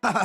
Hey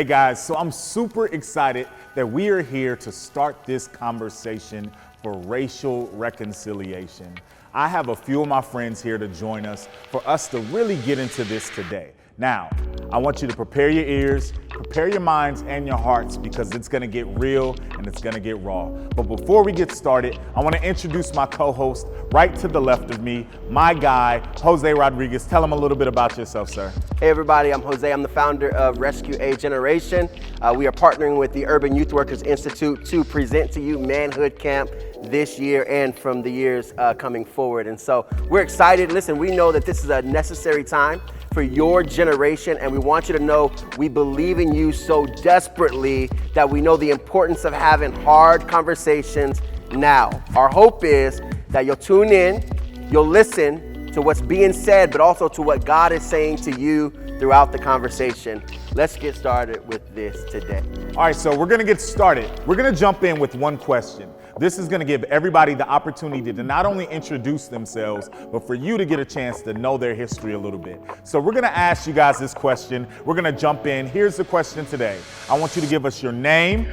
guys, so I'm super excited that we are here to start this conversation for racial reconciliation. I have a few of my friends here to join us for us to really get into this today. Now, I want you to prepare your ears, prepare your minds and your hearts because it's gonna get real and it's gonna get raw. But before we get started, I wanna introduce my co-host right to the left of me, my guy, Jose Rodriguez. Tell him a little bit about yourself, sir. Hey everybody, I'm Jose. I'm the founder of Rescue A Generation. We are partnering with the Urban Youth Workers Institute to present to you Manhood Camp this year and from the years coming forward. And so we're excited. Listen, we know that this is a necessary time for your generation, and we want you to know we believe in you so desperately that we know the importance of having hard conversations now. Our hope is that you'll tune in, you'll listen to what's being said, but also to what God is saying to you throughout the conversation. Let's get started with this today. All right, so we're gonna get started. We're gonna jump in with one question. This is gonna give everybody the opportunity to not only introduce themselves, but for you to get a chance to know their history a little bit. So we're gonna ask you guys this question. We're gonna jump in. Here's the question today. I want you to give us your name,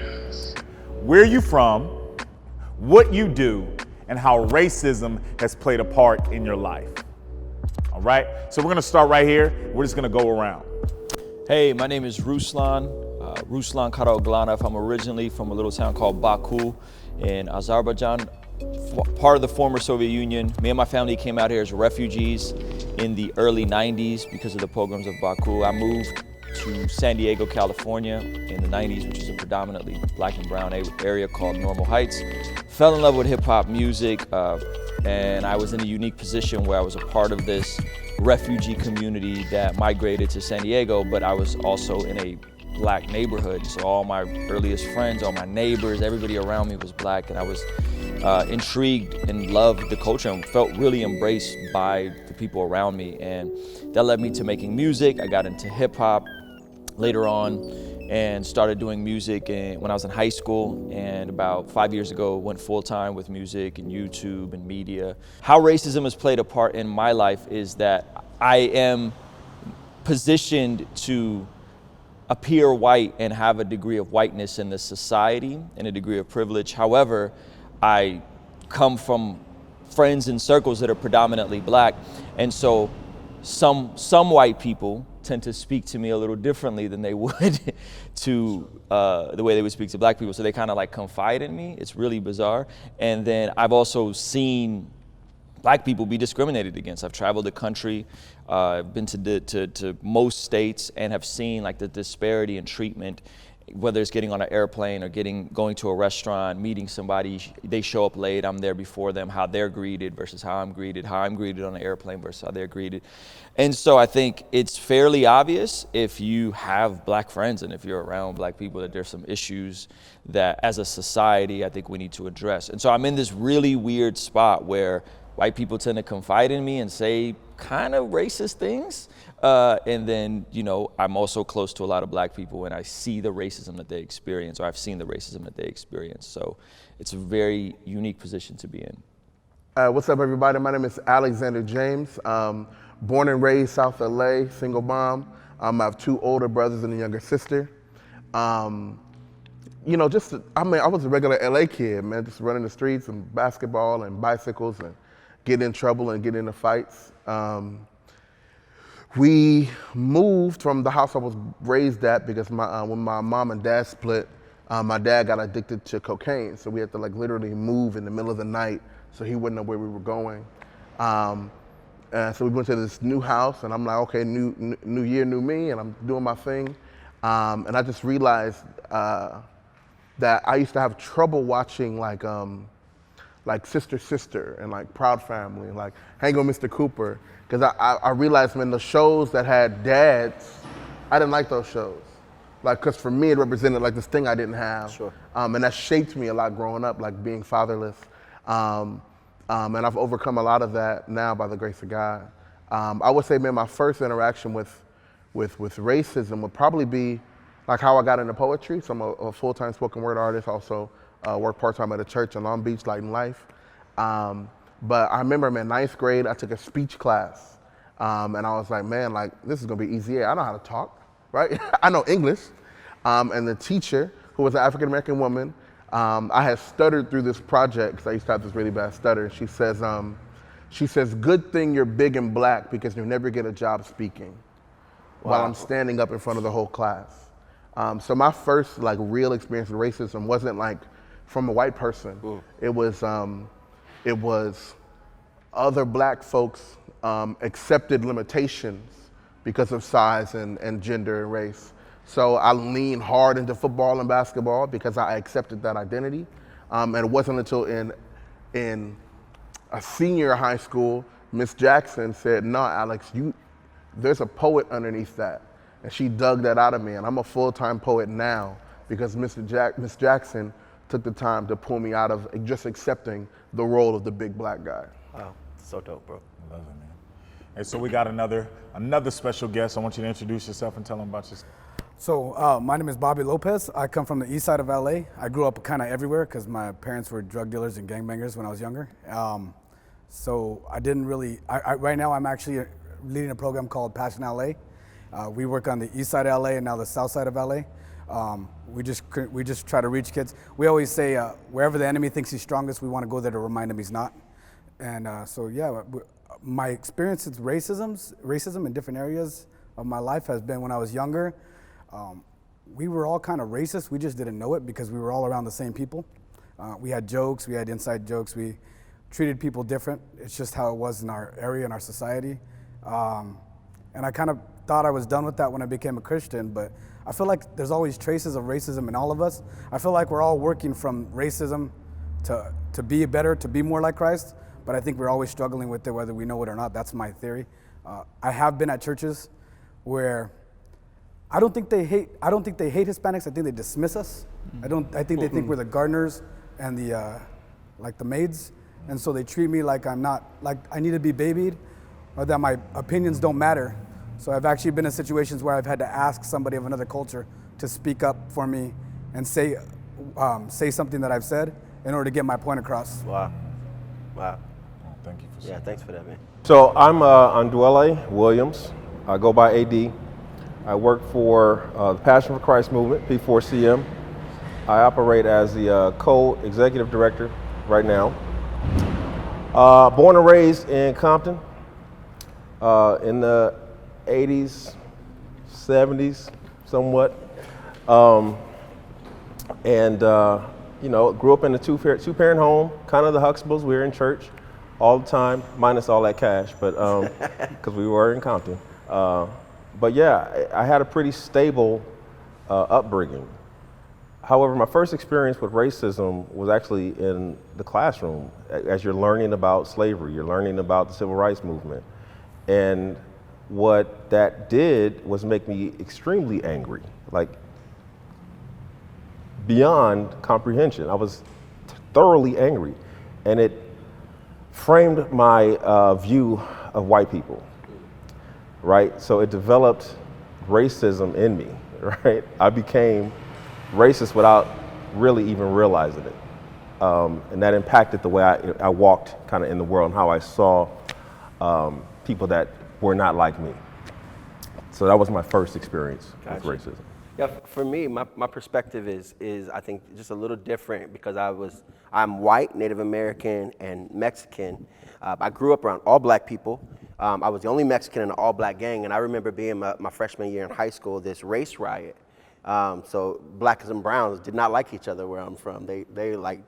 where you from, what you do, and how racism has played a part in your life. All right, so we're gonna start right here. We're just gonna go around. Hey, my name is Ruslan, Ruslan Karaoglanov. I'm originally from a little town called Baku in Azerbaijan, part of the former Soviet Union. Me and my family came out here as refugees in the early 90s because of the pogroms of Baku. I moved to San Diego, California in the 90s, which is a predominantly black and brown area called Normal Heights. Fell in love with hip hop music, and I was in a unique position where I was a part of this refugee community that migrated to San Diego, but I was also in a black neighborhood. So all my earliest friends, all my neighbors, everybody around me was black, and I was intrigued and loved the culture and felt really embraced by the people around me. And that led me to making music. I got into hip hop later on and started doing music when I was in high school, and about 5 years ago went full-time with music and YouTube and media. How racism has played a part in my life is that I am positioned to appear white and have a degree of whiteness in the society and a degree of privilege. However, I come from friends and circles that are predominantly black, and so some white people tend to speak to me a little differently than they would to the way they would speak to black people. So they kind of like confide in me. It's really bizarre. And then I've also seen black people be discriminated against. I've traveled the country, been to most states, and have seen like the disparity in treatment, whether it's getting on an airplane or going to a restaurant, meeting somebody, they show up late, I'm there before them, how they're greeted versus how I'm greeted on an airplane versus how they're greeted. And so I think it's fairly obvious if you have black friends and if you're around black people that there's some issues that as a society I think we need to address. And so I'm in this really weird spot where white people tend to confide in me and say kind of racist things. And then, you know, I'm also close to a lot of black people and I see the racism that they experience, or I've seen the racism that they experience. So it's a very unique position to be in. What's up, everybody? My name is Alexander James. Born and raised South LA, single mom. I have two older brothers and a younger sister. You know, I was a regular LA kid, man, just running the streets and basketball and bicycles and get in trouble and get into fights. We moved from the house I was raised at because when my mom and dad split, my dad got addicted to cocaine. So we had to like literally move in the middle of the night so he wouldn't know where we were going. So we went to this new house and I'm like, okay, new year, new me, and I'm doing my thing. And I just realized that I used to have trouble watching like Sister and like Proud Family, and like Hang on Mr. Cooper. Because I realized when the shows that had dads, I didn't like those shows. Like, because for me, it represented like this thing I didn't have. Sure. And that shaped me a lot growing up, like being fatherless. And I've overcome a lot of that now by the grace of God. I would say, man, my first interaction with with racism would probably be like how I got into poetry. So I'm a full-time spoken word artist, also work part-time at a church in Long Beach, Light and Life. But I remember in ninth grade, I took a speech class. And I was like, man, like this is gonna be easy. I know how to talk, right? I know English. And the teacher, who was an African-American woman, I had stuttered through this project because I used to have this really bad stutter. She says, good thing you're big and black because you'll never get a job speaking. Wow. While I'm standing up in front of the whole class. So my first like real experience with racism wasn't like from a white person. Ooh. It was other black folks accepted limitations because of size and gender and race. So I leaned hard into football and basketball because I accepted that identity. And it wasn't until in a senior high school, Miss Jackson said, no, Alex, there's a poet underneath that. And she dug that out of me, and I'm a full-time poet now because Miss Jackson took the time to pull me out of just accepting the role of the big black guy. Wow, so dope, bro. I love it, man. Hey, so we got another special guest. I want you to introduce yourself and tell them about yourself. So my name is Bobby Lopez. I come from the east side of LA. I grew up kind of everywhere because my parents were drug dealers and gangbangers when I was younger. So I didn't really, right now I'm actually leading a program called Passion LA. We work on the east side of LA and now the south side of LA. We just try to reach kids. We always say wherever the enemy thinks he's strongest, we want to go there to remind him he's not. And so yeah, my experience with racism in different areas of my life has been when I was younger. We were all kind of racist. We just didn't know it because we were all around the same people. We had jokes, we had inside jokes. We treated people different. It's just how it was in our area, in our society. And I kind of thought I was done with that when I became a Christian, but I feel like there's always traces of racism in all of us. I feel like we're all working from racism to be better, to be more like Christ, but I think we're always struggling with it whether we know it or not. That's my theory. I have been at churches where I don't think they hate Hispanics. I think they dismiss us. I think they think we're the gardeners and the maids, and so they treat me like I'm not, like I need to be babied, or that my opinions don't matter. So I've actually been in situations where I've had to ask somebody of another culture to speak up for me and say something that I've said in order to get my point across. Wow. Thank you for saying. Yeah, thanks for that, man. So I'm Andwelle Williams. I go by AD. I work for the Passion for Christ movement, P4CM. I operate as the co-executive director right now. Born and raised in Compton in the 80s, 70s, somewhat. Grew up in a two-parent home, kind of the Huxtables. We were in church all the time, minus all that cash, but because we were in Compton. But yeah, I had a pretty stable upbringing. However, my first experience with racism was actually in the classroom. As you're learning about slavery, you're learning about the civil rights movement. And what that did was make me extremely angry, like beyond comprehension. I was thoroughly angry. And it framed my view of white people. Right? So it developed racism in me, right? I became racist without really even realizing it. And that impacted the way I walked kind of in the world and how I saw people that were not like me. So that was my first experience with racism. Yeah, for me, my perspective is I think just a little different because I'm white, Native American, and Mexican. I grew up around all black people. I was the only Mexican in an all-black gang, and I remember being my freshman year in high school, this race riot. So blacks and browns did not like each other where I'm from. They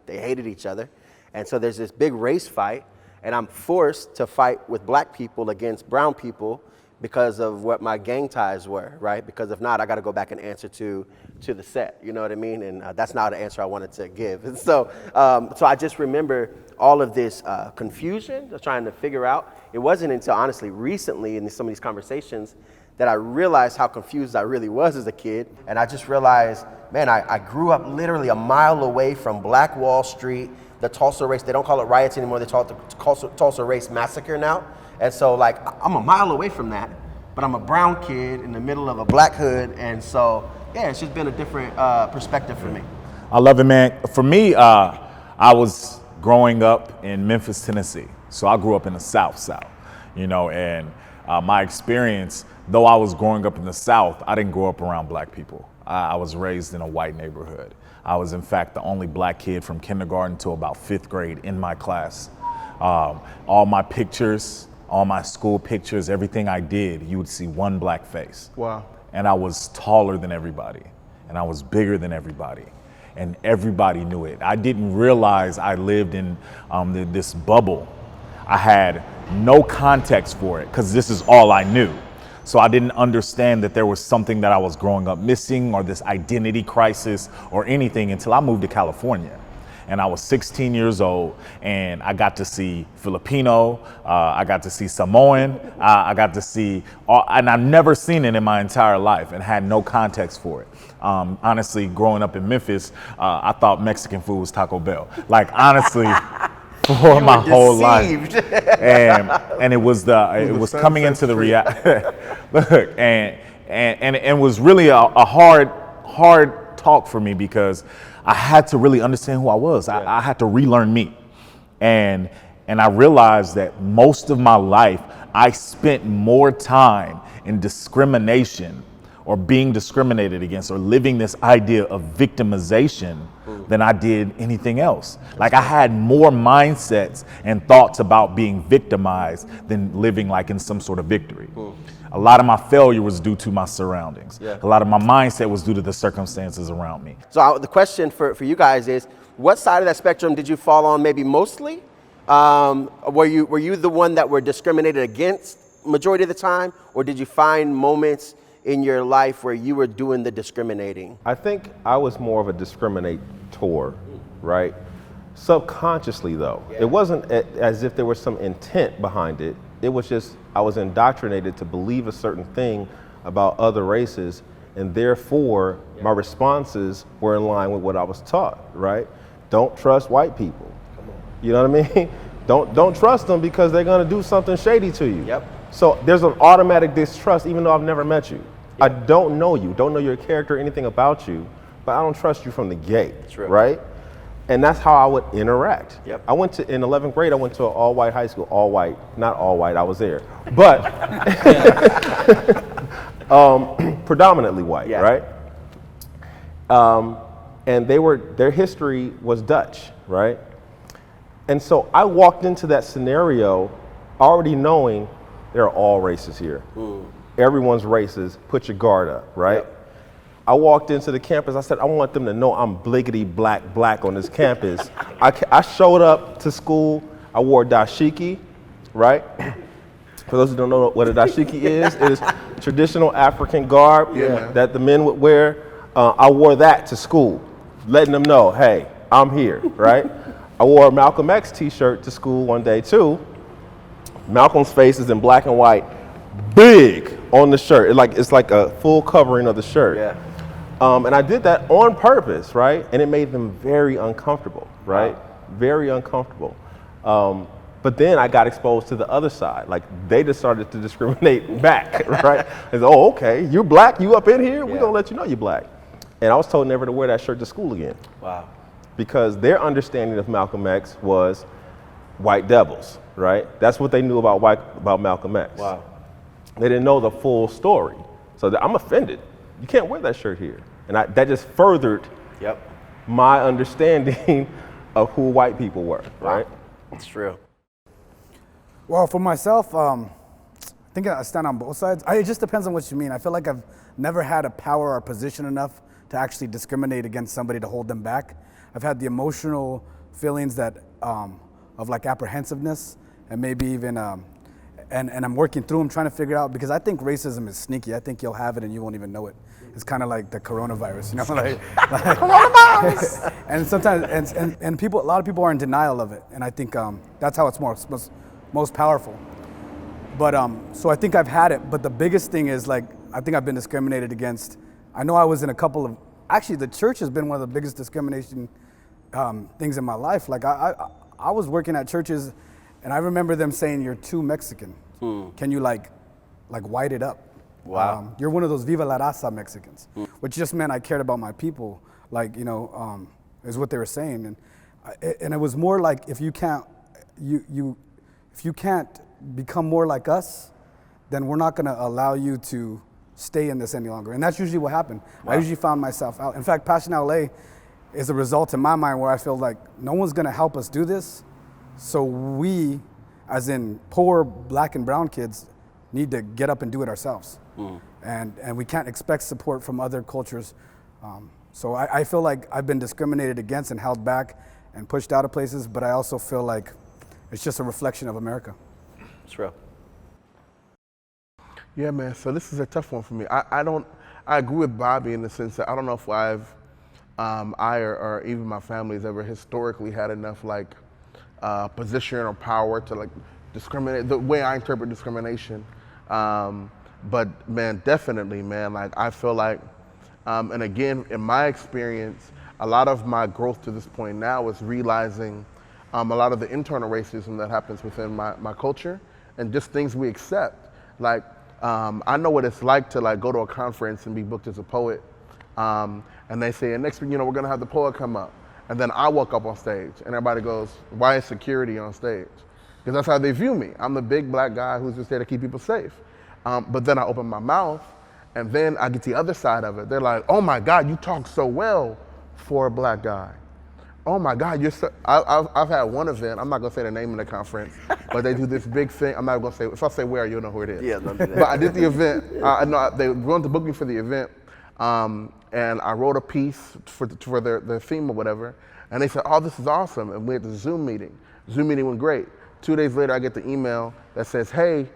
hated each other. And so there's this big race fight, and I'm forced to fight with black people against brown people because of what my gang ties were, right? Because if not, I got to go back and answer to the set, you know what I mean? And that's not an answer I wanted to give. And so I just remember all of this confusion, just trying to figure out. It wasn't until honestly recently in some of these conversations that I realized how confused I really was as a kid. And I just realized, man, I grew up literally a mile away from Black Wall Street, the Tulsa race. They don't call it riots anymore. They call it the Tulsa race massacre now. And so like, I'm a mile away from that, but I'm a brown kid in the middle of a black hood, and so yeah, it's just been a different perspective for me. I love it, man. For me, I was growing up in Memphis, Tennessee. So I grew up in the South, and my experience, though I was growing up in the South, I didn't grow up around black people. I was raised in a white neighborhood. I was, in fact, the only black kid from kindergarten to about 5th grade in my class. All my pictures, all my school pictures, everything I did, you would see one black face. Wow. And I was taller than everybody, and I was bigger than everybody, and everybody knew it. I didn't realize I lived in this bubble. I had no context for it because this is all I knew. So I didn't understand that there was something that I was growing up missing or this identity crisis or anything until I moved to California. And I was 16 years old, and I got to see Filipino, I got to see Samoan, I got to see, and I've never seen it in my entire life and had no context for it. Honestly, growing up in Memphis, I thought Mexican food was Taco Bell. Like, honestly, for my whole life. And it was coming into the reality. Look, and it was really a hard talk for me because I had to really understand who I was. I had to relearn me. And I realized that most of my life, I spent more time in discrimination or being discriminated against or living this idea of victimization than I did anything else. Like, I had more mindsets and thoughts about being victimized than living like in some sort of victory. A lot of my failure was due to my surroundings. A lot of my mindset was due to the circumstances around me. So the question for you guys is, what side of that spectrum did you fall on maybe mostly? Were you the one that were discriminated against majority of the time, or did you find moments in your life where you were doing the discriminating? I think I was more of a discriminator, right? Subconsciously, though. It wasn't as if there was some intent behind it. It was just, I was indoctrinated to believe a certain thing about other races, and therefore my responses were in line with what I was taught, right? Don't trust white people. You know what I mean? Don't trust them because they're gonna do something shady to you. Yep. So there's an automatic distrust even though I've never met you. I don't know you, don't know your character, anything about you, but I don't trust you from the gate, right? And that's how I would interact. Yep. I went to, in 11th grade, I went to an all-white high school, all white, not all white, I was there, but predominantly white, right? And their history was Dutch, right? And so I walked into that scenario already knowing there are all races here. Everyone's races, put your guard up, right? Yep. I walked into the campus, I said, I want them to know I'm bliggity black on this campus. I showed up to school, I wore dashiki, right? For those who don't know what a dashiki is, it is traditional African garb that the men would wear. I wore that to school, letting them know, hey, I'm here, right? I wore a Malcolm X t-shirt to school one day too. Malcolm's face is in black and white, big on the shirt. It's like a full covering of the shirt. And I did that on purpose, right? And it made them very uncomfortable, right? Very uncomfortable. But then I got exposed to the other side. Like, they just started to discriminate back, right? And oh, okay, you're black, you up in here? We're gonna let you know you're black. And I was told never to wear that shirt to school again. Wow. Because their understanding of Malcolm X was white devils, right? That's what they knew about Malcolm X. Wow. They didn't know the full story. So I'm offended. You can't wear that shirt here. And that just furthered my understanding of who white people were, right? It's true. Well, for myself, I think I stand on both sides. It just depends on what you mean. I feel like I've never had a power or position enough to actually discriminate against somebody to hold them back. I've had the emotional feelings that of like apprehensiveness and maybe even and I'm working through them, trying to figure out, because I think racism is sneaky. I think you'll have it and you won't even know it. It's kind of like the coronavirus, you know, like coronavirus. And sometimes, and people, a lot of people are in denial of it, and I think that's how it's most powerful. But so I think I've had it. But the biggest thing is, like, I think I've been discriminated against. I know I was in a couple of, actually, the church has been one of the biggest discrimination things in my life. Like, I was working at churches, and I remember them saying, "You're too Mexican. Can you, like, whited up. Wow. You're one of those Viva la Raza Mexicans, which just meant I cared about my people, is what they were saying. And it was more like, if you can't become more like us, then we're not gonna allow you to stay in this any longer. And that's usually what happened. Wow. I usually found myself out. In fact, Passion LA is a result in my mind where I feel like no one's gonna help us do this. So we, as in poor black and brown kids, need to get up and do it ourselves. And we can't expect support from other cultures. So I feel like I've been discriminated against and held back and pushed out of places, but I also feel like it's just a reflection of America. It's real. Yeah, man, so this is a tough one for me. I agree with Bobby in the sense that I don't know if I or even my family has ever historically had enough position or power to discriminate, the way I interpret discrimination. But man, definitely, man, I feel like, and again, in my experience, a lot of my growth to this point now is realizing a lot of the internal racism that happens within my culture and just things we accept. I know what it's like to go to a conference and be booked as a poet, and they say, and next week, we're gonna have the poet come up, and then I walk up on stage, and everybody goes, "Why is security on stage?" Because that's how they view me. I'm the big black guy who's just there to keep people safe. But then I open my mouth, and then I get the other side of it. They're like, "Oh my God, you talk so well for a black guy. Oh my God, you're so..." I've had one event, I'm not gonna say the name of the conference, but they do this big thing. I'm not gonna say, if I say where, you'll know who it is. Yeah, don't do that. But I did the event, I know they wanted to book me for the event, and I wrote a piece for their theme or whatever, and they said, "Oh, this is awesome," and we had the Zoom meeting. Zoom meeting went great. 2 days later, I get the email that says, "Hey,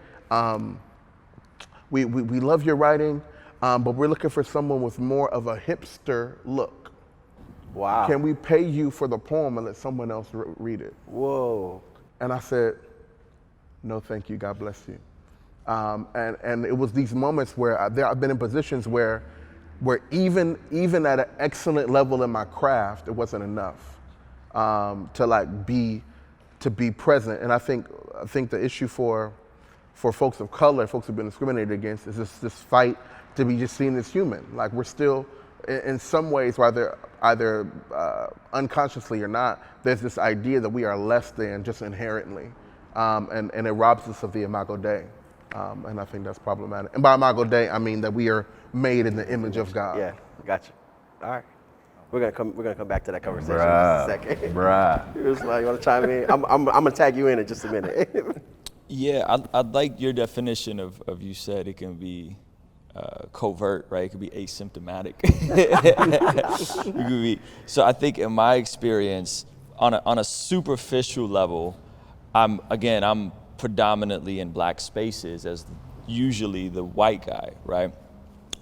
we love your writing, but we're looking for someone with more of a hipster look. Wow. Can we pay you for the poem and let someone else read it?" Whoa. And I said, "No, thank you, God bless you." And it was these moments where I've been in positions where even at an excellent level in my craft, it wasn't enough to be present. And I think the issue for folks of color, folks who've been discriminated against, is this fight to be just seen as human. We're still, in some ways, either unconsciously or not, there's this idea that we are less than just inherently, and it robs us of the Imago Dei, and I think that's problematic. And by Imago Dei, I mean that we are made in the image of God. Yeah, gotcha. All right. We're gonna come back to that conversation in just a second. Bruh. Ruslan, you want to chime in? I'm gonna tag you in just a minute. Yeah, I'd like your definition of you said it can be covert, right? It could be asymptomatic. It could be. So I think in my experience, on a superficial level, I'm predominantly in black spaces as usually the white guy, right?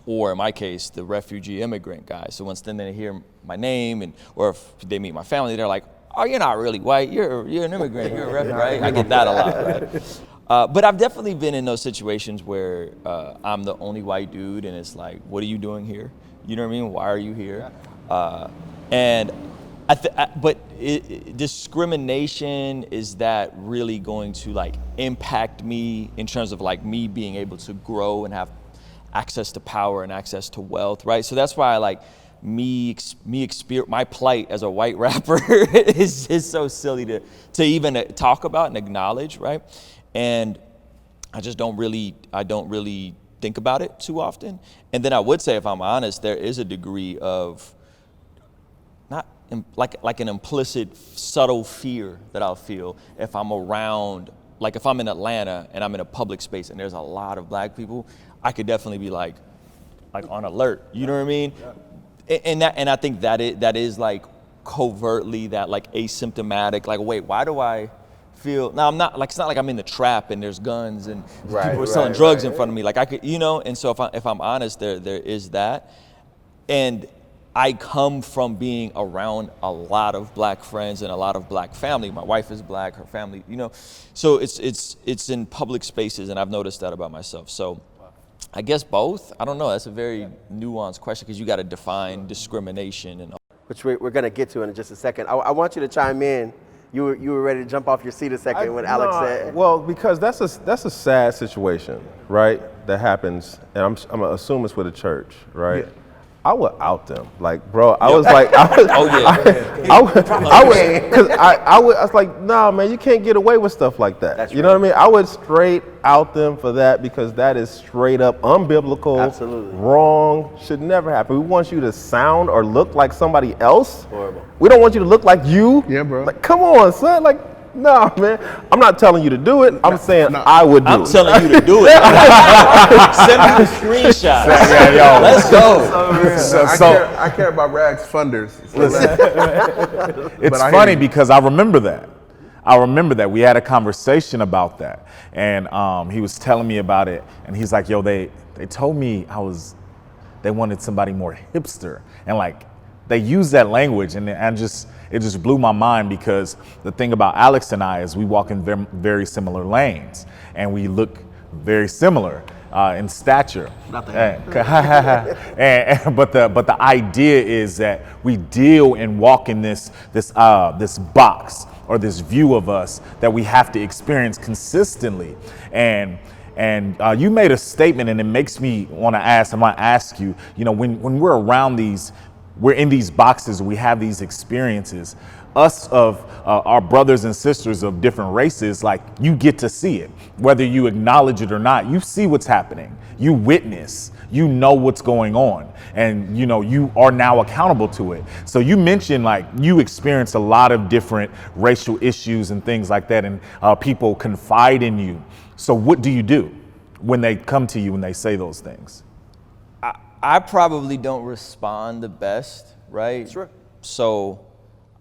Or in my case, the refugee immigrant guy. So once then they hear my name, or if they meet my family, they're like, "Oh, you're not really white. You're an immigrant. You're a refugee," right? I get that a lot, right? But I've definitely been in those situations where I'm the only white dude, and it's like, "What are you doing here? You know what I mean? Why are you here?" But discrimination, is that really going to impact me in terms of me being able to grow and have access to power and access to wealth, right? So that's why my plight as a white rapper is so silly to even talk about and acknowledge, right? And I don't really think about it too often. And then I would say, if I'm honest, there is a degree of not like an implicit, subtle fear that I'll feel if I'm around, if I'm in Atlanta and I'm in a public space and there's a lot of black people, I could definitely be on alert. You know what I mean? Yeah. And I think that is covertly that asymptomatic. Wait, why do I feel? Now I'm not it's not like I'm in the trap and there's guns and people are selling drugs in front of me. I could, And so if I'm honest, there is that, and I come from being around a lot of black friends and a lot of black family. My wife is black, her family, So it's in public spaces, and I've noticed that about myself. So I guess both. I don't know. That's a very nuanced question because you got to define discrimination and all. Which we're going to get to in just a second. I want you to chime in. You were ready to jump off your seat a second when Alex said. Well, because that's a sad situation, right? that happens, and I'm gonna assume it's with a church, right? Yeah. I would out them, like, bro. I was like, I was like, nah, man, you can't get away with stuff like that. That's you know what I mean? I would straight out them for that because that is straight up unbiblical, absolutely wrong, should never happen. We want you to sound or look like somebody else. Horrible. We don't want you to look like you. Yeah, bro. Like, come on, son. Like, no, man. I'm not telling you to do it. I'm saying I would do it. I'm telling you to do it. Send me the screenshot. Yo. Let's go. I care about rags funders. It's funny because I remember that. We had a conversation about that. And he was telling me about it. And he's like, yo, they told me they wanted somebody more hipster. And like, they use that language and it just blew my mind because the thing about Alex and I is we walk in very similar lanes and we look very similar in stature. Not that. But the idea is that we deal and walk in this box or this view of us that we have to experience consistently. And you made a statement and it makes me want to ask you, when we're around we're in these boxes, we have these experiences. Us of our brothers and sisters of different races, like you get to see it, whether you acknowledge it or not. You see what's happening. You witness. You know what's going on, and you are now accountable to it. So you mentioned like you experience a lot of different racial issues and things like that, and people confide in you. So what do you do when they come to you and they say those things? I probably don't respond the best, right? Sure. So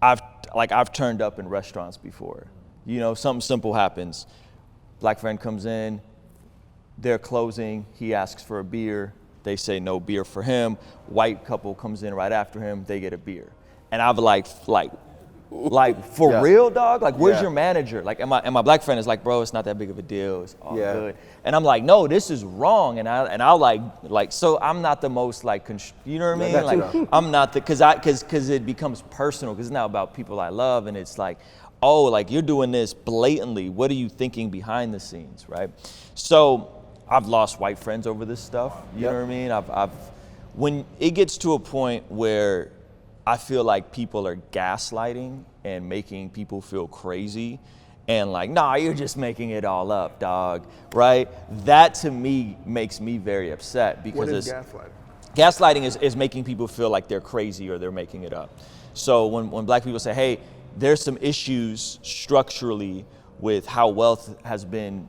I've turned up in restaurants before. Something simple happens. Black friend comes in, they're closing, he asks for a beer. They say no beer for him. White couple comes in right after him, they get a beer. And I've like for real, dog? Like, where's your manager? Like, and my black friend is like, bro, it's not that big of a deal. It's all good. And I'm like, no, this is wrong. And I'll like, so I'm not the most like, you know what I mean? Like, I'm not cause it becomes personal. Cause it's now about people I love. And it's like, oh, like you're doing this blatantly. What are you thinking behind the scenes, right? So I've lost white friends over this stuff. You know what I mean? When it gets to a point where I feel like people are gaslighting and making people feel crazy and like, nah, you're just making it all up, dog, right? That to me makes me very upset because what is gaslighting? Gaslighting is making people feel like they're crazy or they're making it up. So when black people say, hey, there's some issues structurally with how wealth has been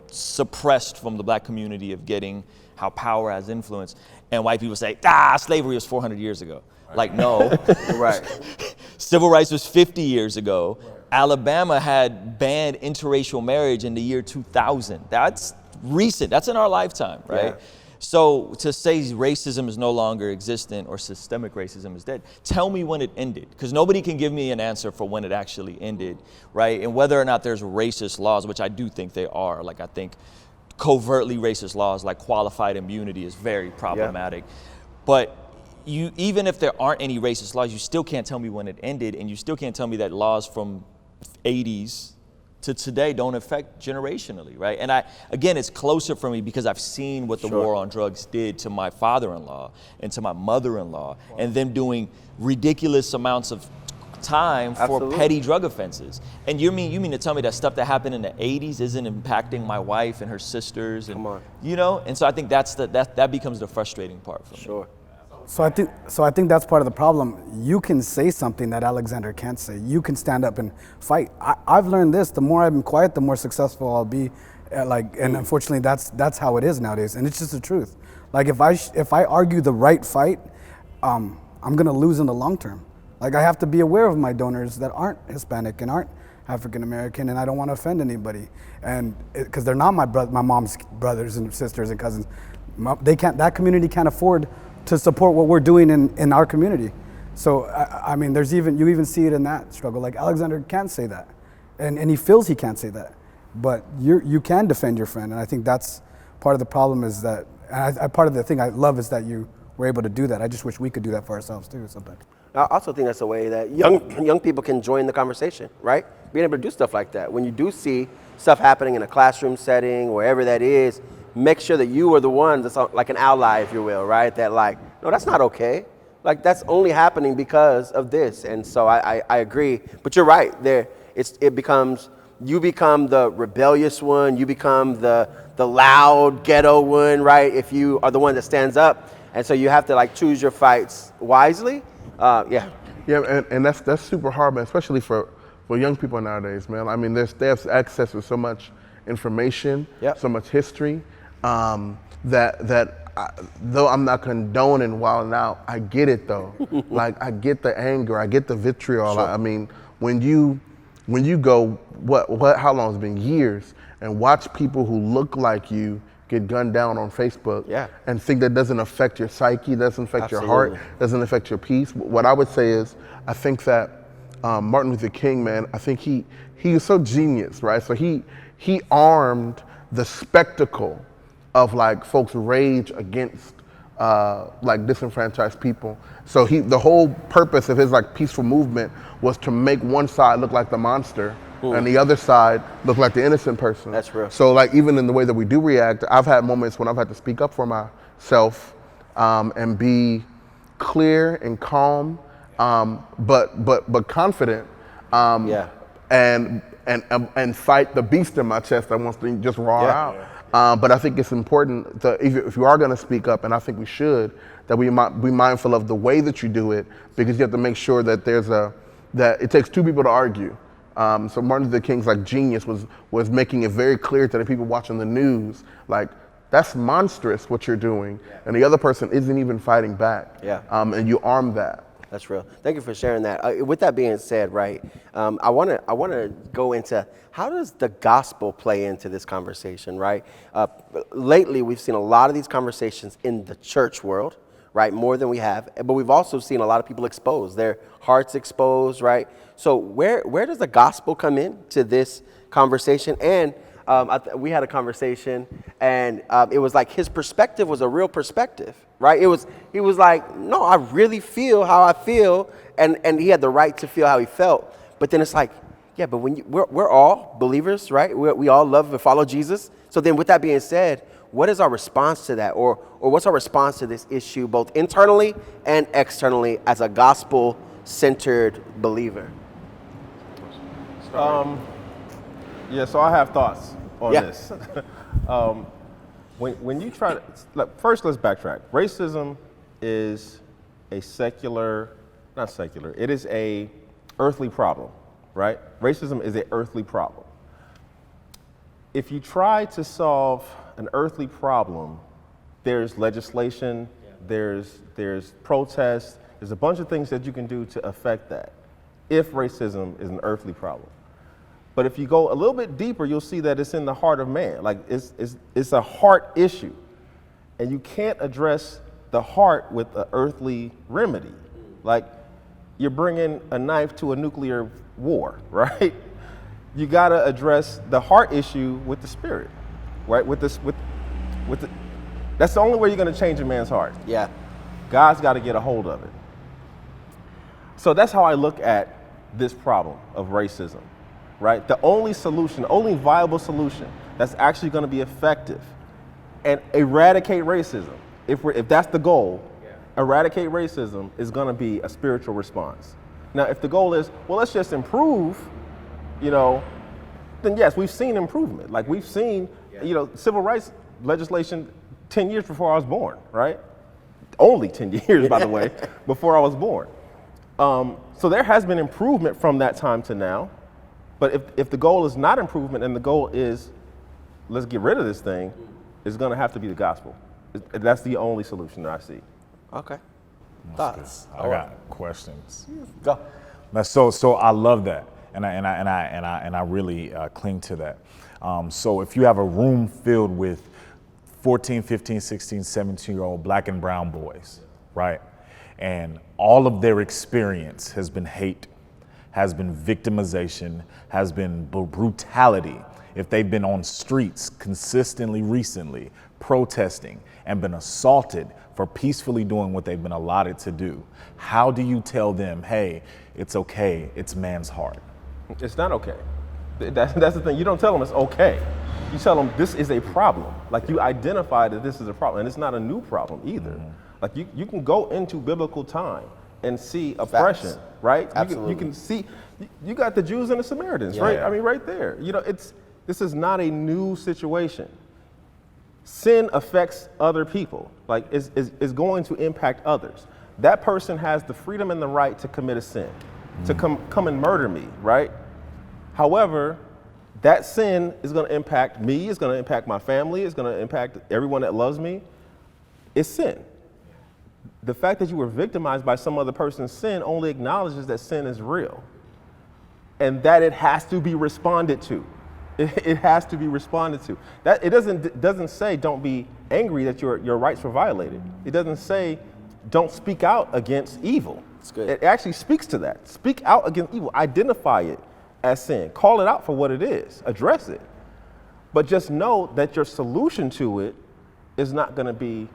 suppressed from the black community of getting how power has influence, and white people say, slavery was 400 years ago. Like, no. Right. Civil rights was 50 years ago. Right. Alabama had banned interracial marriage in the year 2000. That's recent. That's in our lifetime, right? Yeah. So to say racism is no longer existent or systemic racism is dead, tell me when it ended. Because nobody can give me an answer for when it actually ended, right? And whether or not there's racist laws, which I do think they are. Like, I think covertly racist laws like qualified immunity is very problematic. Yeah. But even if there aren't any racist laws, you still can't tell me when it ended, and you still can't tell me that laws from 80s to today don't affect generationally, right? And again, it's closer for me because I've seen what the war on drugs did to my father-in-law and to my mother-in-law, and them doing ridiculous amounts of time for petty drug offenses. And you mean to tell me that stuff that happened in the 80s isn't impacting my wife and her sisters, and and so I think that becomes the frustrating part for me. Sure. So I think that's part of the problem. You can say something that Alexander can't say. You can stand up and fight. I've learned this. The more I'm quiet, the more successful I'll be. And unfortunately, that's how it is nowadays. And it's just the truth. Like if I argue the right fight, I'm gonna lose in the long term. Like I have to be aware of my donors that aren't Hispanic and aren't African American, and I don't want to offend anybody. And because they're not my mom's brothers and sisters and cousins, that community can't afford to support what we're doing in our community. So, I mean, you even see it in that struggle. Like Alexander can't say that. And he feels he can't say that. But you can defend your friend. And I think that's part of the problem is that, and part of the thing I love is that you were able to do that. I just wish we could do that for ourselves too sometimes. I also think that's a way that young people can join the conversation, right? Being able to do stuff like that. When you do see stuff happening in a classroom setting, wherever that is, make sure that you are the one that's like an ally, if you will, right? That like, no, that's not okay. Like that's only happening because of this. And so I agree, but you're right. You become the rebellious one. You become the loud ghetto one, right? If you are the one that stands up. And so you have to like choose your fights wisely. Yeah. Yeah, and that's super hard, man, especially for young people nowadays, man. I mean, they have access to so much information, so much history, though I'm not condoning wilding out, I get it though. Like I get the anger, I get the vitriol. Sure. I mean, when you go how long? It's been years, and watch people who look like you get gunned down on Facebook, and think that doesn't affect your psyche, doesn't affect your heart, doesn't affect your peace. What I would say is, I think that Martin Luther King, man, I think he was so genius, right? So he armed the spectacle of like folks' rage against like disenfranchised people. So the whole purpose of his like peaceful movement was to make one side look like the monster and the other side look like the innocent person. That's real. So like even in the way that we do react, I've had moments when I've had to speak up for myself and be clear and calm, but confident, and fight the beast in my chest that wants to just roar out. But I think it's important if you are going to speak up, and I think we should, that we might be mindful of the way that you do it, because you have to make sure that that it takes two people to argue. So Martin Luther King's like genius was making it very clear to the people watching the news, like, that's monstrous what you're doing, and the other person isn't even fighting back. And you arm that. That's real. Thank you for sharing that. With that being said, right, I want to go into how does the gospel play into this conversation, right? Lately, we've seen a lot of these conversations in the church world, right, more than we have, but we've also seen a lot of people exposed, their hearts exposed, right? So where does the gospel come into this conversation? And we had a conversation, and it was like his perspective was a real perspective, right? He was like, no, I really feel how I feel, and he had the right to feel how he felt. But then it's like, yeah, but when we're all believers, right? We all love and follow Jesus. So then, with that being said, what is our response to that, or what's our response to this issue, both internally and externally, as a gospel-centered believer? Yeah, so I have thoughts on this. When you try to, first let's backtrack. Racism is it is a earthly problem, right? Racism is an earthly problem. If you try to solve an earthly problem, there's legislation, there's protests, there's a bunch of things that you can do to affect that, if racism is an earthly problem. But if you go a little bit deeper, you'll see that it's in the heart of man. Like it's a heart issue. And you can't address the heart with an earthly remedy. Like you're bringing a knife to a nuclear war, right? You gotta address the heart issue with the spirit, right? That's the only way you're gonna change a man's heart. Yeah. God's gotta get a hold of it. So that's how I look at this problem of racism. Right? The only solution, the only viable solution that's actually going to be effective and eradicate racism, if that's the goal, eradicate racism is going to be a spiritual response. Now, if the goal is, well, let's just improve, then yes, we've seen improvement. Like we've seen, civil rights legislation 10 years before I was born, right? Only 10 years, by the way, before I was born. So there has been improvement from that time to now. But if the goal is not improvement and the goal is let's get rid of this thing, it's going to have to be the gospel. That's the only solution that I see. Okay. Thoughts? I got questions. Go. So I love that, and I really cling to that. So if you have a room filled with 14, 15, 16, 17-year-old black and brown boys, right, and all of their experience has been hate, has been victimization, has been brutality. If they've been on streets consistently recently, protesting and been assaulted for peacefully doing what they've been allotted to do, how do you tell them, hey, it's okay, it's man's heart? It's not okay. That's the thing, you don't tell them it's okay. You tell them this is a problem. Like you identify that this is a problem, and it's not a new problem either. Like you can go into biblical time and see oppression, Facts. right? Absolutely. You can see, you got the Jews and the Samaritans, right? I mean, right there. You know, this is not a new situation. Sin affects other people, like is going to impact others. That person has the freedom and the right to commit a sin, to come and murder me, right? However, that sin is going to impact me, it's going to impact my family, it's going to impact everyone that loves me. It's sin. The fact that you were victimized by some other person's sin only acknowledges that sin is real and that it has to be responded to. It has to be responded to. That it doesn't say don't be angry that your rights were violated. It doesn't say don't speak out against evil. That's good. It actually speaks to that. Speak out against evil. Identify it as sin. Call it out for what it is. Address it. But just know that your solution to it is not going to be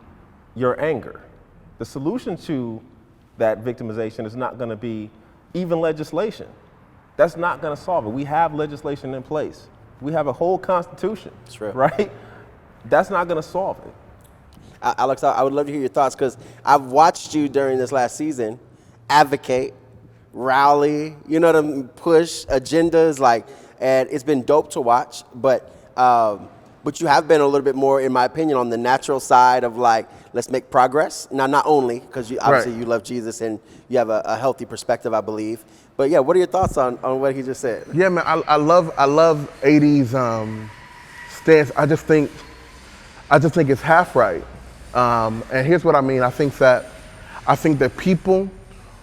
your anger. The solution to that victimization is not going to be even legislation. That's not going to solve it. We have legislation in place. We have a whole constitution, right? That's not going to solve it. Alex, I would love to hear your thoughts because I've watched you during this last season advocate, rally, you know, to push agendas, like, and it's been dope to watch. But you have been a little bit more, in my opinion, on the natural side of like, let's make progress. Now, not only because you obviously you love Jesus and you have a healthy perspective, I believe. But yeah, what are your thoughts on what he just said? Yeah, man, I love 80s stance. I just think it's half right. And here's what I mean. I think that people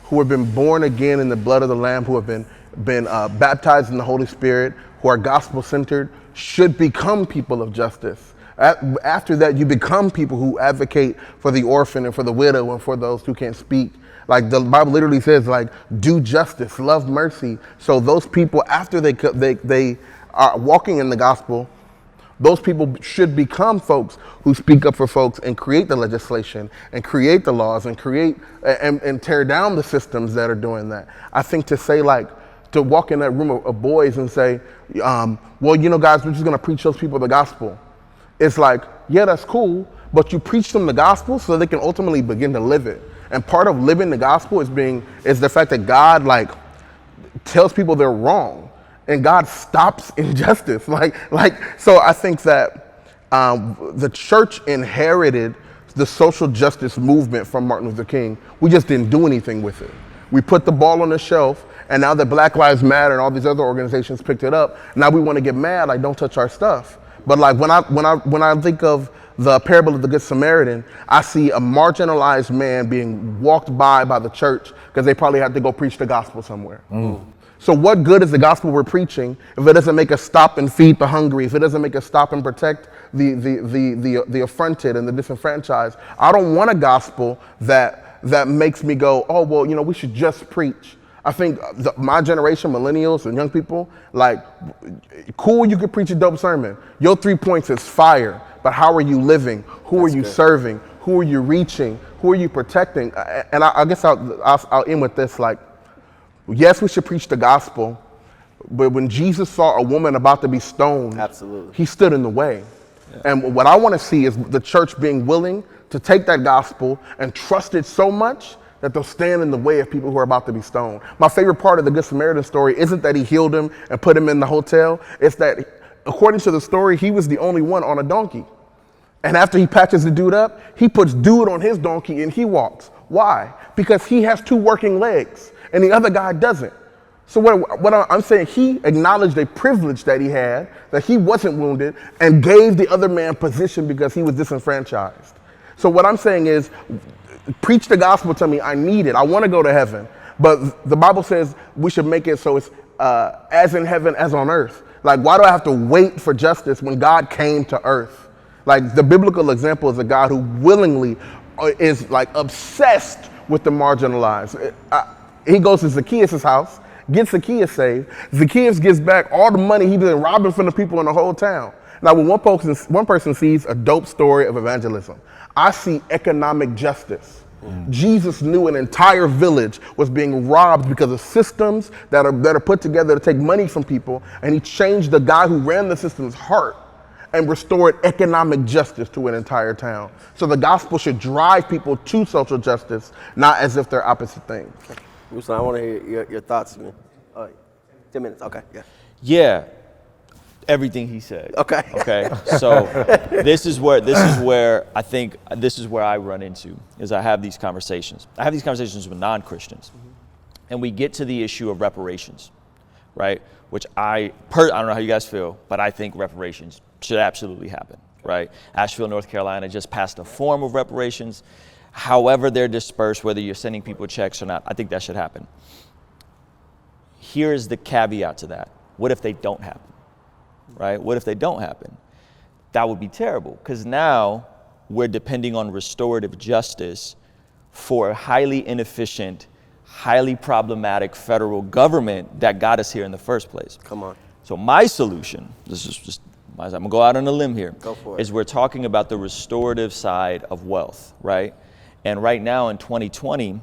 who have been born again in the blood of the Lamb, who have been baptized in the Holy Spirit, who are gospel centered, should become people of justice. After that, you become people who advocate for the orphan and for the widow and for those who can't speak. Like the Bible literally says, like, do justice, love mercy. So those people, after they are walking in the gospel, those people should become folks who speak up for folks and create the legislation and create the laws and create and tear down the systems that are doing that. I think to say, like, to walk in that room of boys and say, well, you know, guys, we're just going to preach those people the gospel. It's like, yeah, that's cool, but you preach them the gospel so they can ultimately begin to live it. And part of living the gospel is the fact that God, like, tells people they're wrong, and God stops injustice. So I think that the church inherited the social justice movement from Martin Luther King. We just didn't do anything with it. We put the ball on the shelf, and now that Black Lives Matter and all these other organizations picked it up, now we want to get mad, like, don't touch our stuff. But like when I think of the parable of the Good Samaritan, I see a marginalized man being walked by the church because they probably had to go preach the gospel somewhere. So what good is the gospel we're preaching if it doesn't make us stop and feed the hungry, if it doesn't make us stop and protect the affronted and the disenfranchised? I don't want a gospel that makes me go, oh, well, you know, we should just preach. I think my generation, millennials and young people, like, cool, you could preach a dope sermon. Your 3 points is fire, but how are you living? Who are you serving? Who are you reaching? Who are you protecting? And I guess I'll end with this, like, yes, we should preach the gospel, but when Jesus saw a woman about to be stoned, he stood in the way. Yeah. And what I want to see is the church being willing to take that gospel and trust it so much that they'll stand in the way of people who are about to be stoned. My favorite part of the Good Samaritan story isn't that he healed him and put him in the hotel. It's that, according to the story, he was the only one on a donkey. And after he patches the dude up, he puts dude on his donkey and he walks. Why? Because he has 2 working legs and the other guy doesn't. So what I'm saying, he acknowledged a privilege that he had, that he wasn't wounded, and gave the other man position because he was disenfranchised. So what I'm saying is, preach the gospel to me. I need it. I want to go to heaven. But the Bible says we should make it so it's as in heaven as on earth. Like, why do I have to wait for justice when God came to earth? Like, the biblical example is a God who willingly is, like, obsessed with the marginalized. He goes to Zacchaeus' house, gets Zacchaeus saved. Zacchaeus gives back all the money he's been robbing from the people in the whole town. Now, when one person sees a dope story of evangelism, I see economic justice. Jesus knew an entire village was being robbed because of systems that are put together to take money from people, and he changed the guy who ran the system's heart. and restored economic justice to an entire town. So the gospel should drive people to social justice, not as if they're opposite things. Ruslan, I want to hear your thoughts, man. 10 minutes, okay, yeah. Yeah, everything he said. Okay. Okay. So this is where I think I run into is I have these conversations. I have these conversations with non-Christians, and we get to the issue of reparations, right? Which I don't know how you guys feel, but I think reparations should absolutely happen, right? Asheville, North Carolina just passed a form of reparations. However they're dispersed, whether you're sending people checks or not, I think that should happen. Here's the caveat to that. What if they don't happen, right? What if they don't happen? That would be terrible, because now we're depending on restorative justice for a highly inefficient, highly problematic federal government that got us here in the first place. Come on. So my solution, this is just, I'm gonna go out on a limb here, Go for it. is we're talking about the restorative side of wealth, right? And right now in 2020,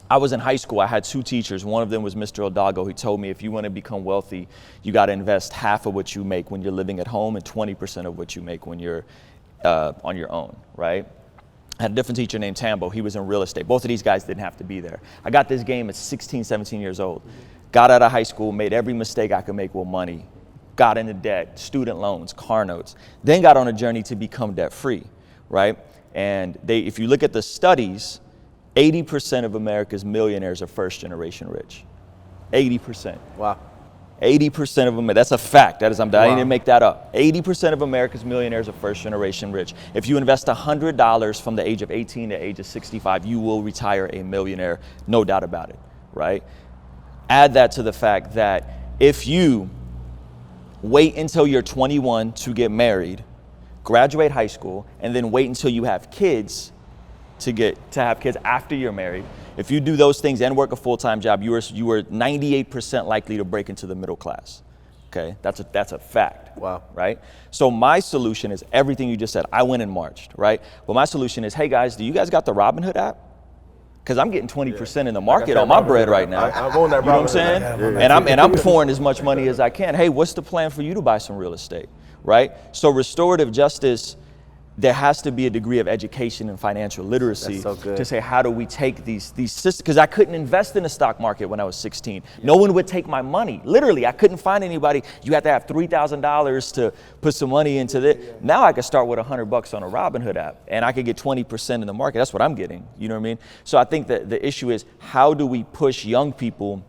I was in high school, I had two teachers. One of them was Mr. Odago. He told me if you want to become wealthy, you got to invest half of what you make when you're living at home and 20% of what you make when you're on your own, right? I had a different teacher named Tambo. He was in real estate. Both of these guys didn't have to be there. I got this game at 16, 17 years old. Got out of high school, made every mistake I could make with money. Got into debt, student loans, car notes. Then got on a journey to become debt free, right? And if you look at the studies, 80% of America's millionaires are first generation rich. 80%. Wow. 80% of them, that's a fact. I didn't make that up. 80% of America's millionaires are first generation rich. If you invest $100 from the age of 18 to age of 65, you will retire a millionaire, no doubt about it, right? Add that to the fact that if you wait until you're 21 to get married, graduate high school, and then wait until you have kids to have kids after you're married, if you do those things and work a full-time job, you are 98% likely to break into the middle class. Okay, that's a fact. Wow. Right? So my solution is everything you just said. I went and marched, right? But my solution is, hey guys, do you guys got the Robinhood app? Because I'm getting 20% in the market on my bread right now. I'm on that. You know what I'm saying? And I'm pouring as much money as I can. Hey, what's the plan for you to buy some real estate? Right? So restorative justice, there has to be a degree of education and financial literacy to say, how do we take these systems? Because I couldn't invest in the stock market when I was 16. No one would take my money. Literally, I couldn't find anybody. You had to have $3,000 to put some money into that. Now I could start with $100 on a Robinhood app, and I could get 20% in the market. That's what I'm getting. You know what I mean? So I think that the issue is, how do we push young people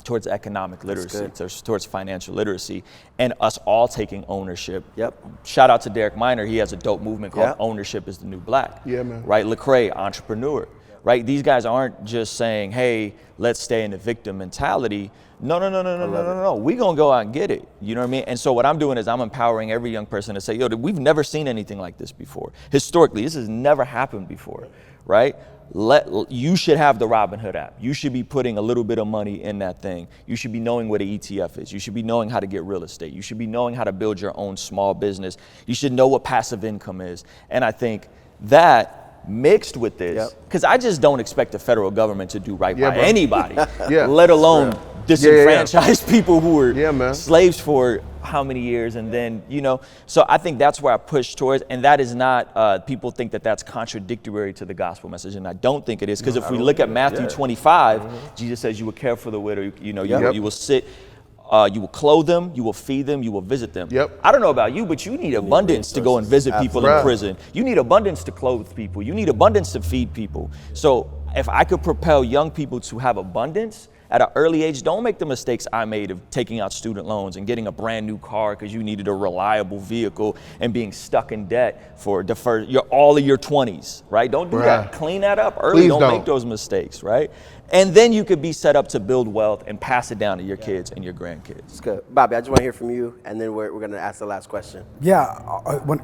towards economic literacy, towards financial literacy, and us all taking ownership. Yep. Shout out to Derek Minor. He has a dope movement called Ownership is the New Black. Yeah, man. Right? Lecrae, entrepreneur. Right? These guys aren't just saying, hey, let's stay in the victim mentality. No. We gonna go out and get it. You know what I mean? And so what I'm doing is I'm empowering every young person to say, yo, we've never seen anything like this before. Historically, this has never happened before, right? You should have the Robinhood app. You should be putting a little bit of money in that thing. You should be knowing what an ETF is. You should be knowing how to get real estate. You should be knowing how to build your own small business. You should know what passive income is. And I think that mixed with this, because I just don't expect the federal government to do right by anybody, let alone disenfranchise people who were slaves for how many years, and then, you know, so I think that's where I push towards, and that is not, people think that that's contradictory to the gospel message, and I don't think it is, because if we look at Matthew 25, Jesus says you will care for the widow, you know, you will sit, you will clothe them, you will feed them, you will visit them. I don't know about you, but you need abundance to go and visit people in prison. You need abundance to clothe people. You need abundance to feed people. So if I could propel young people to have abundance at an early age, don't make the mistakes I made of taking out student loans and getting a brand new car because you needed a reliable vehicle and being stuck in debt for all of your 20s, right? Don't do that. Clean that up early. Don't make those mistakes, right? And then you could be set up to build wealth and pass it down to your kids and your grandkids. That's good. Bobby, I just want to hear from you, and then we're going to ask the last question. Yeah, what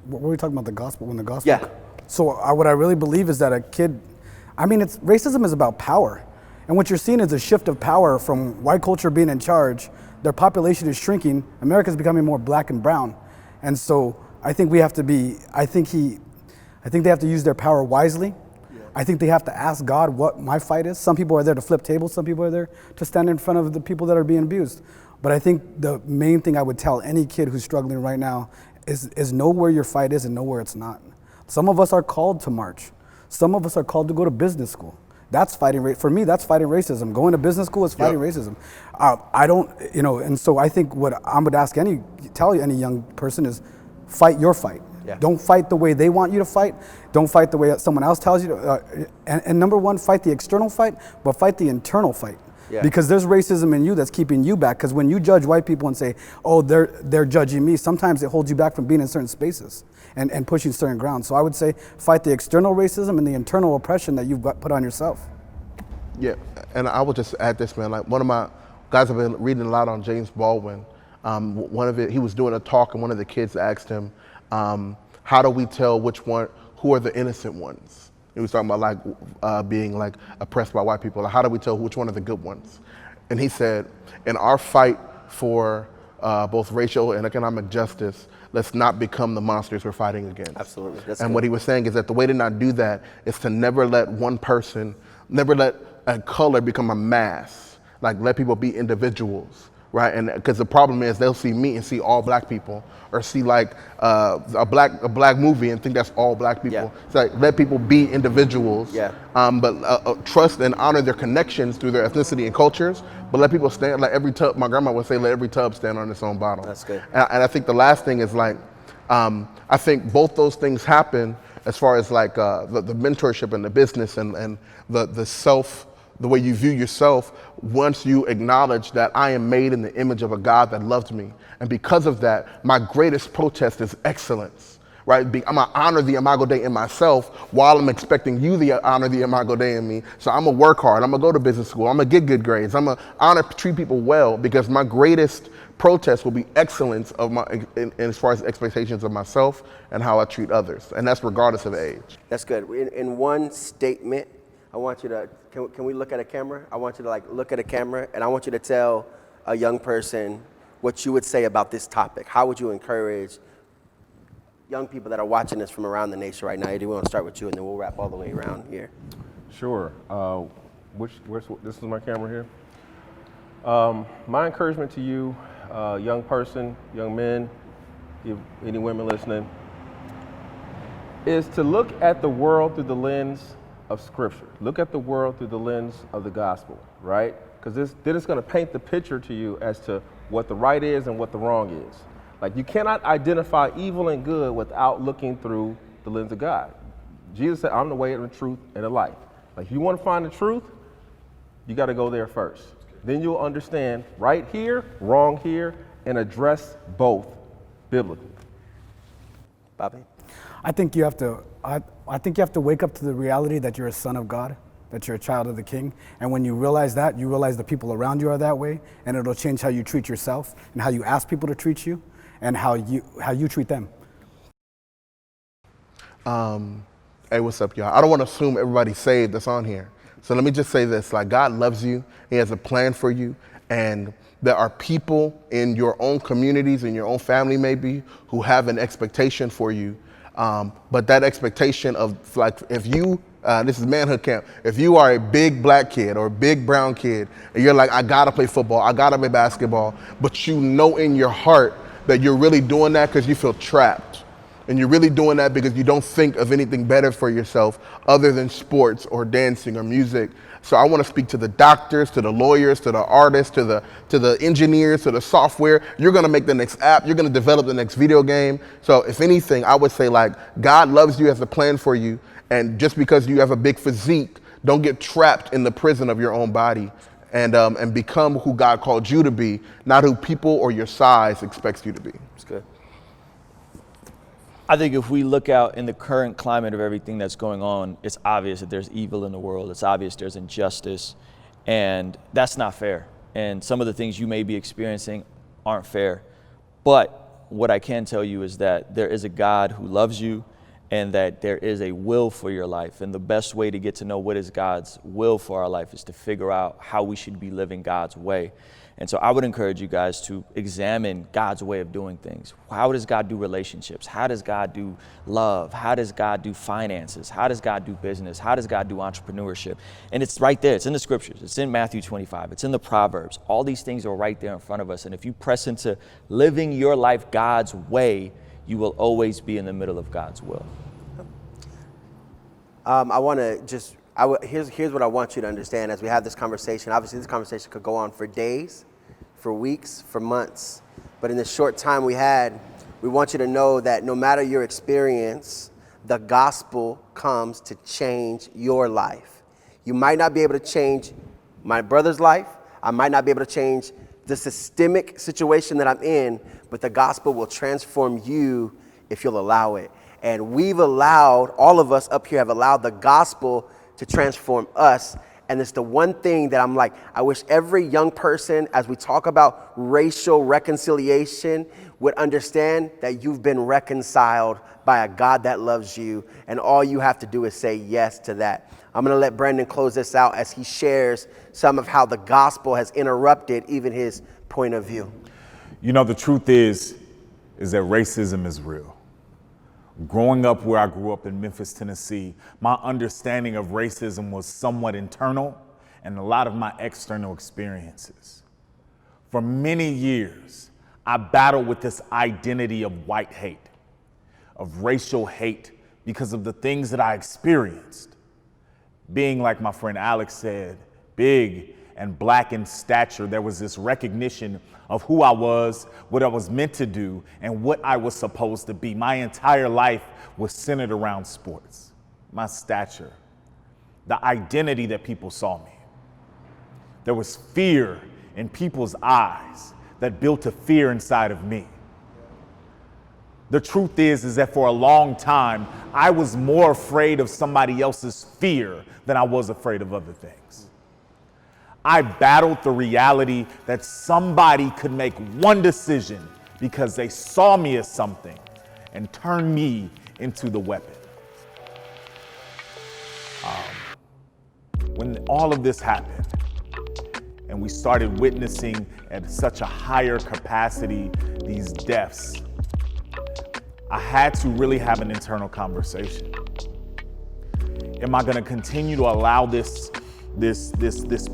were we talking about, the gospel? When the gospel? Yeah. So what I really believe is that a kid, racism is about power. And what you're seeing is a shift of power from white culture being in charge. Their population is shrinking. America's becoming more black and brown. And so I think we have to be, I think they have to use their power wisely. I think they have to ask God what my fight is. Some people are there to flip tables. Some people are there to stand in front of the people that are being abused. But I think the main thing I would tell any kid who's struggling right now is know where your fight is and know where it's not. Some of us are called to march. Some of us are called to go to business school. That's fighting, for me, that's fighting racism. Going to business school is fighting racism. I don't, and so I think what I would tell any young person is fight your fight. Yeah. Don't fight the way they want you to fight. Don't fight the way someone else tells you to. And number one, fight the external fight, but fight the internal fight. Yeah. Because there's racism in you that's keeping you back. Because when you judge white people and say, oh, they're judging me, sometimes it holds you back from being in certain spaces and pushing certain grounds. So I would say fight the external racism and the internal oppression that you've got put on yourself. Yeah, and I would just add this, man. Like, one of my guys, I've been reading a lot on James Baldwin. He was doing a talk, and one of the kids asked him, how do we tell who are the innocent ones? He was talking about being oppressed by white people. Like, how do we tell which one are the good ones? And he said, in our fight for both racial and economic justice, let's not become the monsters we're fighting against. Absolutely. That's and good. what he was saying is that the way to not do that is to never let a color become a mass. Like, let people be individuals, right? And because the problem is they'll see me and see all black people, or see a black movie and think that's all black people. Yeah. It's like, let people be individuals, Yeah. But trust and honor their connections through their ethnicity and cultures. But let people stand, like every tub. My grandma would say, let every tub stand on its own bottom. That's good. And I think the last thing is I think both those things happen as far as the mentorship and the business and the way you view yourself, once you acknowledge that I am made in the image of a God that loved me. And because of that, my greatest protest is excellence, right? I'm gonna honor the Imago Dei in myself while I'm expecting you to honor the Imago Dei in me. So I'm gonna work hard, I'm gonna go to business school, I'm gonna get good grades, I'm gonna treat people well, because my greatest protest will be excellence as far as expectations of myself and how I treat others. And that's regardless of age. That's good. In one statement, I want you to, can we look at a camera? I want you to look at a camera, and I want you to tell a young person what you would say about this topic. How would you encourage young people that are watching this from around the nation right now? Eddie, we want to start with you, and then we'll wrap all the way around here. Sure. This is my camera here. My encouragement to you, young person, young men, any women listening, is to look at the world through the lens of Scripture. Look at the world through the lens of the gospel, right? Because then it's going to paint the picture to you as to what the right is and what the wrong is. Like, you cannot identify evil and good without looking through the lens of God. Jesus said, I'm the way, the truth, and the life. Like, if you want to find the truth, you got to go there first. Then you'll understand right here, wrong here, and address both biblically. Bobby? I think you have to wake up to the reality that you're a son of God, that you're a child of the King. And when you realize that, you realize the people around you are that way, and it'll change how you treat yourself and how you ask people to treat you and how you treat them. Hey, what's up, y'all? I don't want to assume everybody's saved that's on here. So let me just say this, God loves you, He has a plan for you, and there are people in your own communities, in your own family maybe, who have an expectation for you. But that expectation of, if you, this is Manhood Camp, if you are a big black kid or a big brown kid, and you're like, I gotta play football, I gotta play basketball, but you know in your heart that you're really doing that because you feel trapped. And you're really doing that because you don't think of anything better for yourself other than sports or dancing or music. So I want to speak to the doctors, to the lawyers, to the artists, to the engineers, to the software. You're going to make the next app. You're going to develop the next video game. So if anything, I would say God loves you, has a plan for you. And just because you have a big physique, don't get trapped in the prison of your own body, and become who God called you to be, not who people or your size expects you to be. That's good. I think if we look out in the current climate of everything that's going on, it's obvious that there's evil in the world. It's obvious there's injustice, and that's not fair. And some of the things you may be experiencing aren't fair. But what I can tell you is that there is a God who loves you, and that there is a will for your life. And the best way to get to know what is God's will for our life is to figure out how we should be living God's way. And so I would encourage you guys to examine God's way of doing things. How does God do relationships? How does God do love? How does God do finances? How does God do business? How does God do entrepreneurship? And it's right there. It's in the scriptures. It's in Matthew 25. It's in the Proverbs. All these things are right there in front of us. And if you press into living your life God's way, you will always be in the middle of God's will. I want to just, here's what I want you to understand as we have this conversation. Obviously, this conversation could go on for days, for weeks, for months. But in the short time we had, we want you to know that no matter your experience, the gospel comes to change your life. You might not be able to change my brother's life. I might not be able to change the systemic situation that I'm in, but the gospel will transform you if you'll allow it. And we've allowed, all of us up here have allowed the gospel to transform us. And it's the one thing that I'm like, I wish every young person, as we talk about racial reconciliation, would understand that you've been reconciled by a God that loves you. And all you have to do is say yes to that. I'm going to let Brandon close this out as he shares some of how the gospel has interrupted even his point of view. You know, the truth is that racism is real. Growing up where I grew up in Memphis, Tennessee, my understanding of racism was somewhat internal and a lot of my external experiences. For many years, I battled with this identity of white hate, of racial hate, because of the things that I experienced. Being, like my friend Alex said, big and black in stature, there was this recognition of who I was, what I was meant to do, and what I was supposed to be. My entire life was centered around sports, my stature, the identity that people saw me. There was fear in people's eyes that built a fear inside of me. The truth is that for a long time, I was more afraid of somebody else's fear than I was afraid of other things. I battled the reality that somebody could make one decision because they saw me as something and turn me into the weapon. When all of this happened and we started witnessing at such a higher capacity these deaths, I had to really have an internal conversation. Am I going to continue to allow this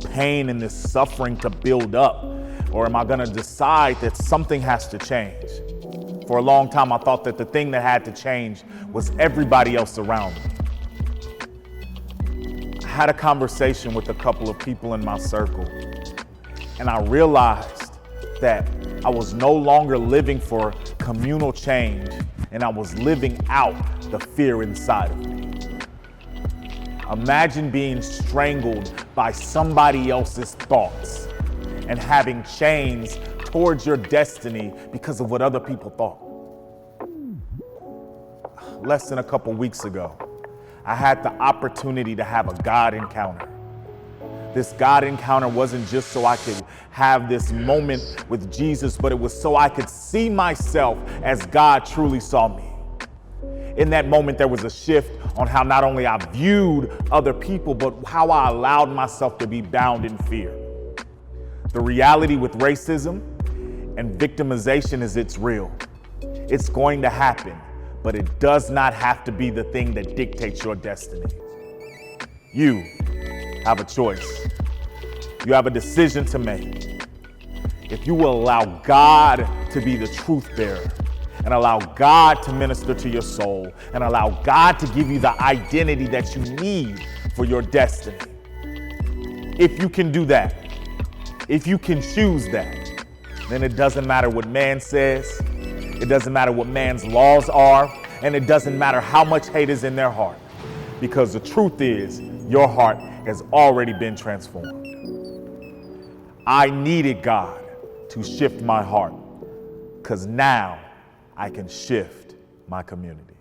pain and this suffering to build up? Or am I going to decide that something has to change? For a long time, I thought that the thing that had to change was everybody else around me. I had a conversation with a couple of people in my circle, and I realized that I was no longer living for communal change, and I was living out the fear inside of me. Imagine being strangled by somebody else's thoughts and having chains towards your destiny because of what other people thought. Less than a couple weeks ago, I had the opportunity to have a God encounter. This God encounter wasn't just so I could have this moment with Jesus, but it was so I could see myself as God truly saw me. In that moment, there was a shift on how not only I viewed other people, but how I allowed myself to be bound in fear. The reality with racism and victimization is it's real. It's going to happen, but it does not have to be the thing that dictates your destiny. You have a choice. You have a decision to make. If you will allow God to be the truth bearer, and allow God to minister to your soul, and allow God to give you the identity that you need for your destiny. If you can do that, if you can choose that, then it doesn't matter what man says, it doesn't matter what man's laws are, and it doesn't matter how much hate is in their heart, because the truth is your heart has already been transformed. I needed God to shift my heart, because now I can shift my community.